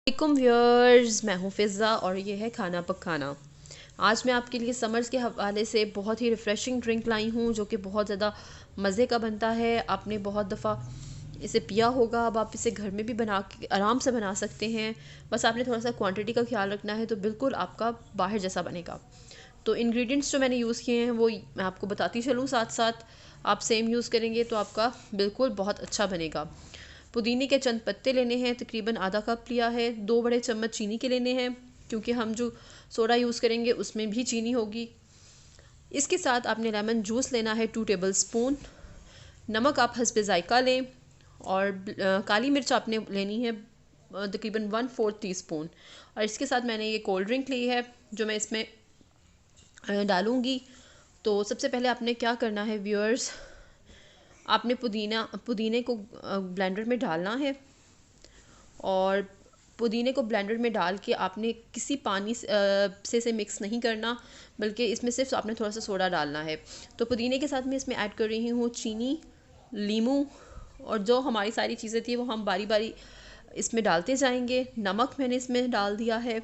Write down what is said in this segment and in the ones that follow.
वालेकुम व्यूअर्स, मैं हूँ फ़िज़ा और ये है खाना पकाना। आज मैं आपके लिए समर्स के हवाले से बहुत ही रिफ़्रेशिंग ड्रिंक लाई हूँ जो कि बहुत ज़्यादा मज़े का बनता है। आपने बहुत दफ़ा इसे पिया होगा, अब आप इसे घर में भी बना के आराम से बना सकते हैं। बस आपने थोड़ा सा क्वांटिटी का ख्याल रखना है तो बिल्कुल आपका बाहर जैसा बनेगा। तो इंग्रेडिएंट्स जो मैंने यूज़ किए हैं वो मैं आपको बताती चलूँ, साथ साथ आप सेम यूज़ करेंगे तो आपका बिल्कुल बहुत अच्छा बनेगा। पुदीने के चंद पत्ते लेने हैं, तकरीबन आधा कप लिया है। 2 बड़े चम्मच चीनी के लेने हैं क्योंकि हम जो सोडा यूज़ करेंगे उसमें भी चीनी होगी। इसके साथ आपने लेमन जूस लेना है 2 टेबल स्पून। नमक आप हस्बे ज़ायका लें और काली मिर्च आपने लेनी है तकरीबन 1/4 टीस्पून। और इसके साथ मैंने ये कोल्ड ड्रिंक ली है जो मैं इसमें डालूँगी। तो सबसे पहले आपने क्या करना है व्यूअर्स, आपने पुदीने को ब्लेंडर में डालना है और पुदीने को ब्लेंडर में डाल के आपने किसी पानी से इसे मिक्स नहीं करना, बल्कि इसमें सिर्फ आपने थोड़ा सा सोडा डालना है। तो पुदीने के साथ मैं इसमें ऐड कर रही हूँ चीनी, लीमू और जो हमारी सारी चीज़ें थी वो हम बारी बारी इसमें डालते जाएंगे। नमक मैंने इसमें डाल दिया है।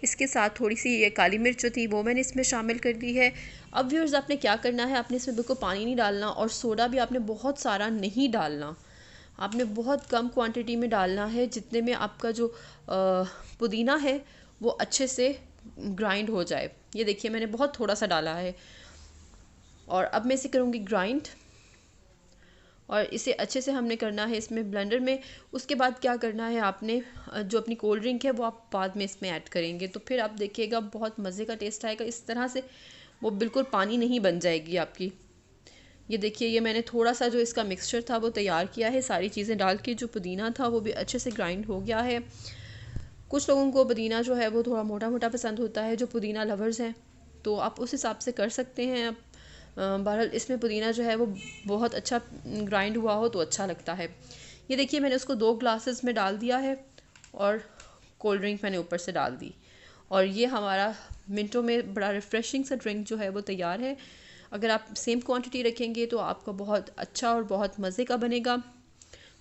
इसके साथ थोड़ी सी ये काली मिर्च जो थी वो मैंने इसमें शामिल कर दी है। अब व्यूअर्स, आपने क्या करना है, आपने इसमें बिल्कुल पानी नहीं डालना और सोडा भी आपने बहुत सारा नहीं डालना। आपने बहुत कम क्वांटिटी में डालना है जितने में आपका जो पुदीना है वो अच्छे से ग्राइंड हो जाए। ये देखिए मैंने बहुत थोड़ा सा डाला है और अब मैं इसे करूँगी ग्राइंड और इसे अच्छे से हमने करना है इसमें ब्लेंडर में। उसके बाद क्या करना है, आपने जो अपनी कोल्ड ड्रिंक है वो आप बाद में इसमें ऐड करेंगे तो फिर आप देखिएगा बहुत मज़े का टेस्ट आएगा। इस तरह से वो बिल्कुल पानी नहीं बन जाएगी आपकी। ये देखिए, ये मैंने थोड़ा सा जो इसका मिक्सचर था वो तैयार किया है, सारी चीज़ें डाल के। जो पुदीना था वो भी अच्छे से ग्राइंड हो गया है। कुछ लोगों को पुदीना जो है वो थोड़ा मोटा मोटा पसंद होता है, जो पुदीना लवर्स हैं, तो आप उस हिसाब से कर सकते हैं। आप बहरहाल इसमें पुदीना जो है वो बहुत अच्छा ग्राइंड हुआ हो तो अच्छा लगता है। ये देखिए मैंने उसको 2 ग्लासेस में डाल दिया है और कोल्ड ड्रिंक मैंने ऊपर से डाल दी और ये हमारा मिनटों में बड़ा रिफ़्रेशिंग सा ड्रिंक जो है वो तैयार है। अगर आप सेम क्वांटिटी रखेंगे तो आपका बहुत अच्छा और बहुत मज़े का बनेगा।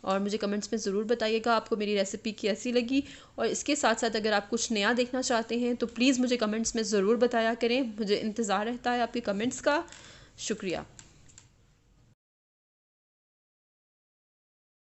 और मुझे कमेंट्स में ज़रूर बताइएगा आपको मेरी रेसिपी कैसी लगी। और इसके साथ साथ अगर आप कुछ नया देखना चाहते हैं तो प्लीज़ मुझे कमेंट्स में ज़रूर बताया करें। मुझे इंतज़ार रहता है आपके कमेंट्स का। शुक्रिया।